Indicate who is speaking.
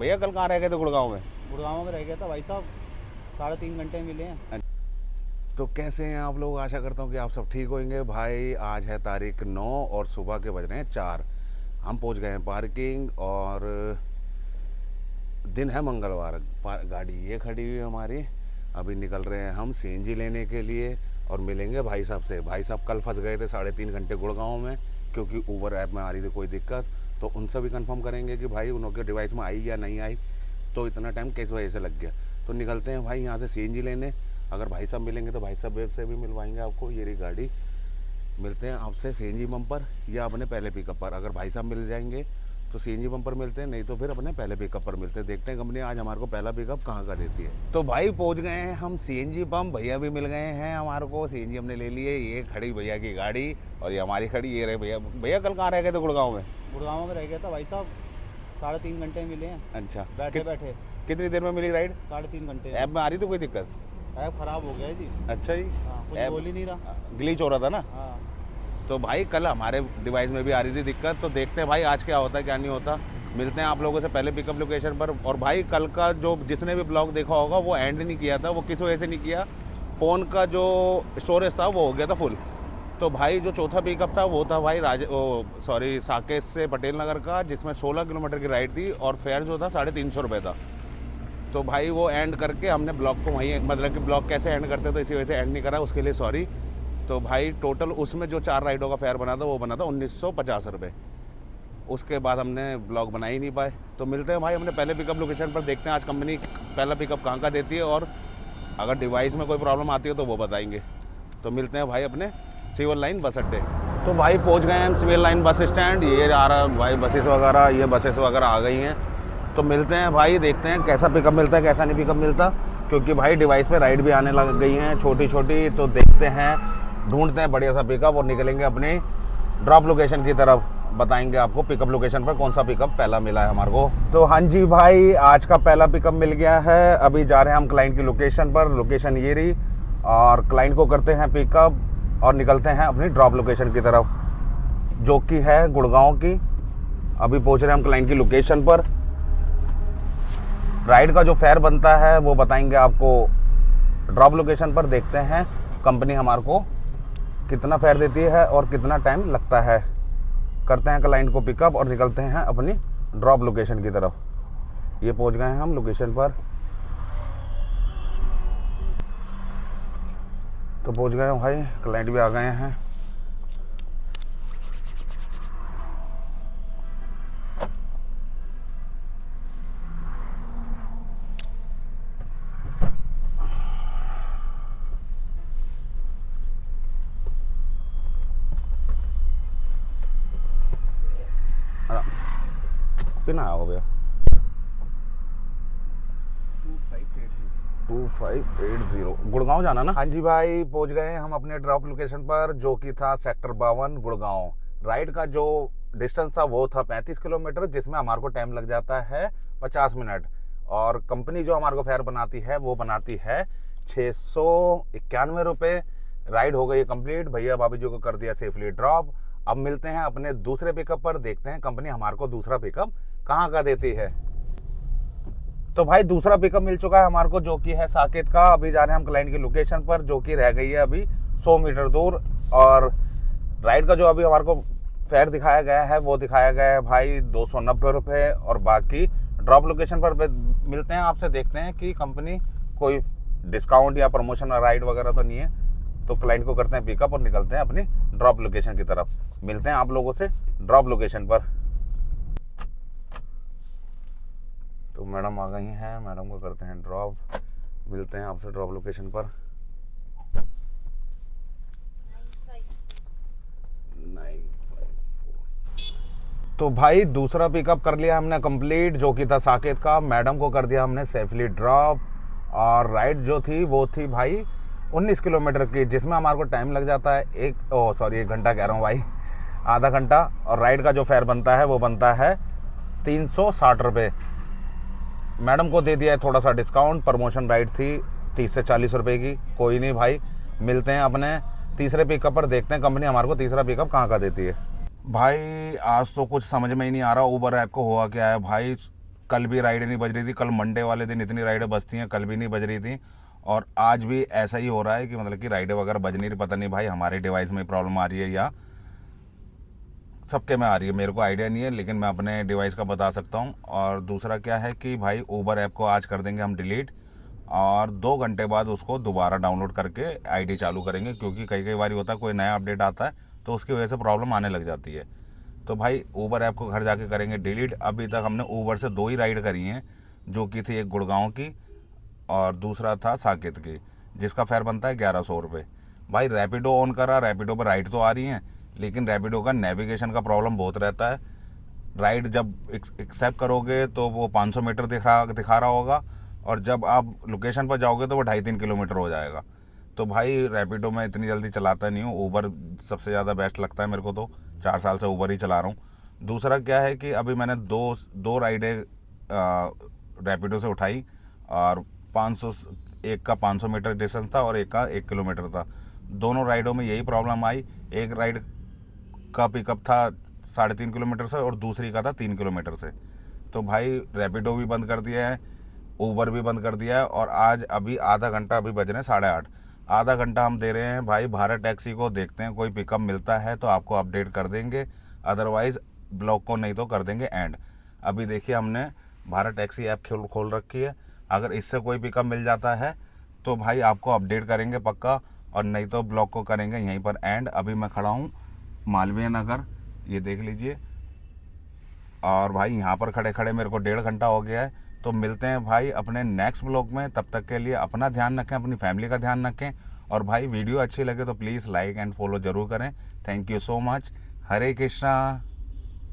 Speaker 1: भैया कल कहाँ रह गए थे गुड़गांव में?
Speaker 2: गुड़गांव में रह गया था भाई साहब, 3.5 घंटे मिले हैं।
Speaker 1: तो कैसे हैं आप लोग? आशा करता हूँ कि आप सब ठीक होंगे। भाई आज है तारीख 9 और सुबह के बज रहे हैं 4। हम पहुँच गए हैं पार्किंग और दिन है मंगलवार। गाड़ी ये खड़ी हुई है हमारी। अभी निकल रहे हैं हम सीएनजी लेने के लिए और मिलेंगे भाई साहब से। भाई साहब कल फंस गए थे 3.5 घंटे गुड़गांव में, क्योंकि ऊबर ऐप में आ रही थी कोई दिक्कत। तो उनसे भी कंफर्म करेंगे कि भाई उनके डिवाइस में आई या नहीं आई, तो इतना टाइम किस वजह से लग गया। तो निकलते हैं भाई यहाँ से सीएनजी लेने। अगर भाई साहब मिलेंगे तो भाई साहब से भी मिलवाएंगे आपको। ये रही गाड़ी। मिलते हैं आपसे सीएनजी बम्पर या अपने पहले पिकअप पर। अगर भाई साहब मिल जाएंगे तो सीएनजी बम्पर मिलते हैं, नहीं तो फिर अपने पहले पिकअप पर मिलते हैं। देखते हैं कंपनी आज हमारे को पहला पिकअप कहाँ का देती है। तो भाई पहुँच गए हैं हम सीएनजी पंप। भैया भी मिल गए हैं हमारे को। सीएनजी हमने ले लिए। ये खड़ी भैया की गाड़ी और ये हमारी खड़ी। ये रहे भैया। भैया कल कहाँ रह गए थे गुड़गांव में?
Speaker 2: गुड़गांव में रह गया था भाई साहब, 3.5 घंटे मिले हैं।
Speaker 1: अच्छा,
Speaker 2: बैठे बैठे
Speaker 1: कितनी देर में मिली राइड?
Speaker 2: 3.5 घंटे।
Speaker 1: ऐप में आ रही तो कोई दिक्कत?
Speaker 2: ऐप खराब हो गया है जी।
Speaker 1: अच्छा जी।
Speaker 2: हाँ, कुछ
Speaker 1: ऐप
Speaker 2: बोल ही नहीं रहा।
Speaker 1: ग्लिच हो रहा था ना?
Speaker 2: हाँ।
Speaker 1: तो भाई कल हमारे डिवाइस में भी आ रही थी दिक्कत। तो देखते हैं भाई आज क्या होता है क्या नहीं होता। मिलते हैं आप लोगों से पहले पिकअप लोकेशन पर। और भाई कल का जो जिसने भी ब्लॉग देखा होगा वो एंड नहीं किया था। वो किस वजह से नहीं किया? फ़ोन का जो स्टोरेज था वो हो गया था फुल। तो भाई जो चौथा पिकअप था वो था भाई साकेत से पटेल नगर का, जिसमें 16 किलोमीटर की राइड थी और फेयर जो था 350 रुपये था। तो भाई वो एंड करके हमने ब्लॉग को वहीं, मतलब कि ब्लॉग कैसे एंड करते तो इसी वजह से एंड नहीं करा, उसके लिए सॉरी। तो भाई टोटल उसमें जो 4 राइडों का फेयर बना था वो बना था 1950 रुपये। उसके बाद हमने ब्लॉग बना ही नहीं पाए। तो मिलते हैं भाई अपने पहले पिकअप लोकेशन पर। देखते हैं आज कंपनी पहला पिकअप कहाँ का देती है और अगर डिवाइस में कोई प्रॉब्लम आती है तो वो बताएंगे। तो मिलते हैं भाई अपने सिविल लाइन बस अड्डे। तो भाई पहुँच गए हैं सिविल लाइन बस स्टैंड। ये आ रहा भाई बसेस वगैरह, ये बसेस वगैरह आ गई हैं। तो मिलते हैं भाई, देखते हैं कैसा पिकअप मिलता है कैसा नहीं पिकअप मिलता, क्योंकि भाई डिवाइस पे राइड भी आने लग गई हैं छोटी छोटी। तो देखते हैं, ढूंढते हैं बढ़िया सा पिकअप और निकलेंगे अपनी ड्रॉप लोकेशन की तरफ। बताएंगे आपको पिकअप लोकेशन पर कौन सा पिकअप पहला मिला है हमारे को। तो हाँ जी भाई, आज का पहला पिकअप मिल गया है। अभी जा रहे हैं हम क्लाइंट की लोकेशन पर। लोकेशन ये रही और क्लाइंट को करते हैं पिकअप और निकलते हैं अपनी ड्रॉप लोकेशन की तरफ, जो कि है गुड़गांव की। अभी पहुँच रहे हैं हम क्लाइंट की लोकेशन पर। राइड का जो फेयर बनता है वो बताएंगे आपको ड्रॉप लोकेशन पर। देखते हैं कंपनी हमारे को कितना फेयर देती है और कितना टाइम लगता है। करते हैं क्लाइंट को पिकअप और निकलते हैं अपनी ड्रॉप लोकेशन की तरफ। ये पहुंच गए हैं हम लोकेशन पर। तो पहुंच गए भाई, क्लाइंट भी आ गए हैं। कितना आया हो भैया? 2580 गुड़गांव जाना ना? हाँ जी भाई, पहुंच गए हैं हम अपने ड्रॉप लोकेशन पर, जो कि था सेक्टर 52 गुड़गांव। राइड का जो डिस्टेंस था वो था 35 किलोमीटर, जिसमें हमारे को टाइम लग जाता है 50 मिनट। और कंपनी जो हमारे को फेयर बनाती है वो बनाती है 691 रुपये। राइड हो गई कंप्लीट। भैया भाभी जी को कर दिया सेफली ड्रॉप। अब मिलते हैं अपने दूसरे पिकअप पर। देखते हैं कंपनी हमारे को दूसरा पिकअप कहाँ का देती है। तो भाई दूसरा पिकअप मिल चुका है हमारे को, जो कि है साकेत का। अभी जा रहे हैं हम क्लाइंट की लोकेशन पर, जो कि रह गई है अभी 100 मीटर दूर। और राइड का जो अभी हमारे को फेयर दिखाया गया है वो दिखाया गया है भाई 290 रुपये। और बाकी ड्रॉप लोकेशन पर मिलते हैं आपसे। देखते हैं कि कंपनी कोई डिस्काउंट या प्रमोशन राइड वगैरह तो नहीं है। तो क्लाइंट को करते हैं पिकअप और निकलते हैं अपनी ड्रॉप लोकेशन की तरफ। मिलते हैं आप लोगों से ड्रॉप लोकेशन पर। तो मैडम आ गई हैं, मैडम को करते हैं ड्रॉप। मिलते हैं आपसे ड्रॉप लोकेशन पर। 954। तो भाई दूसरा पिकअप कर लिया हमने कंप्लीट, जो कि था साकेत का। मैडम को कर दिया हमने सेफली ड्रॉप। और राइड जो थी वो थी भाई 19 किलोमीटर की, जिसमें हमारे को टाइम लग जाता है 1 घंटा कह रहा हूँ भाई, आधा घंटा। और राइड का जो फेयर बनता है वो बनता है 360 रुपये। मैडम को दे दिया है थोड़ा सा डिस्काउंट। प्रमोशन राइड थी 30 से 40 रुपये की। कोई नहीं भाई, मिलते हैं अपने तीसरे पिकअप पर। देखते हैं कंपनी हमारे को तीसरा पिकअप कहाँ का देती है। भाई आज तो कुछ समझ में ही नहीं आ रहा ऊबर ऐप को हुआ क्या है भाई। कल भी राइडें नहीं बज रही थी, कल मंडे वाले दिन इतनी राइडें बजती हैं, कल भी नहीं बज रही थी। और आज भी ऐसा ही हो रहा है कि मतलब कि राइडें वगैरह बज नहीं रही। पता नहीं भाई हमारे डिवाइस में प्रॉब्लम आ रही है या सबके में आ रही है, मेरे को आइडिया नहीं है, लेकिन मैं अपने डिवाइस का बता सकता हूँ। और दूसरा क्या है कि भाई ऊबर ऐप को आज कर देंगे हम डिलीट, और 2 घंटे बाद उसको दोबारा डाउनलोड करके आईडी चालू करेंगे, क्योंकि कई कई बार होता है कोई नया अपडेट आता है तो उसकी वजह से प्रॉब्लम आने लग जाती है। तो भाई ऊबर ऐप को घर जाके करेंगे डिलीट। अभी तक हमने ऊबर से 2 ही राइड करी हैं, जो कि थी एक गुड़गांव की और दूसरा था साकेत की, जिसका फेयर बनता है 1100 रुपये। भाई रैपिडो ऑन करा, रैपिडो पर राइड तो आ रही हैं, लेकिन रैपिडो का नेविगेशन का प्रॉब्लम बहुत रहता है। राइड जब एक्सेप्ट करोगे तो वो 500 मीटर दिखा रहा होगा, और जब आप लोकेशन पर जाओगे तो वो 2.5-3 किलोमीटर हो जाएगा। तो भाई रैपिडो मैं इतनी जल्दी चलाता नहीं हूँ, ऊबर सबसे ज़्यादा बेस्ट लगता है मेरे को। तो 4 साल से ऊबर ही चला रहा हूँ। दूसरा क्या है कि अभी मैंने दो राइडें रैपिडो से उठाई, और 500, एक का 500 मीटर डिस्टेंस था और एक का 1 किलोमीटर था। दोनों राइडों में यही प्रॉब्लम आई। एक राइड का पिकअप था 3.5 किलोमीटर से और दूसरी का था 3 किलोमीटर से। तो भाई रैपिडो भी बंद कर दिया है, ऊबर भी बंद कर दिया है। और आज अभी आधा घंटा, अभी बज रहे हैं 8:30, आधा घंटा हम दे रहे हैं भाई भारत टैक्सी को। देखते हैं कोई पिकअप मिलता है तो आपको अपडेट कर देंगे, अदरवाइज़ ब्लॉक को नहीं तो कर देंगे एंड। अभी देखिए हमने भारत टैक्सी ऐप खोल रखी है, अगर इससे कोई पिकअप मिल जाता है तो भाई आपको अपडेट करेंगे पक्का, और नहीं तो ब्लॉक को करेंगे यहीं पर एंड। अभी मैं खड़ा हूँ मालवीय नगर, ये देख लीजिए, और भाई यहाँ पर खड़े खड़े मेरे को 1.5 घंटा हो गया है। तो मिलते हैं भाई अपने नेक्स्ट ब्लॉग में, तब तक के लिए अपना ध्यान रखें, अपनी फैमिली का ध्यान रखें। और भाई वीडियो अच्छी लगे तो प्लीज़ लाइक एंड फॉलो ज़रूर करें। Thank you so much. Hare Krishna.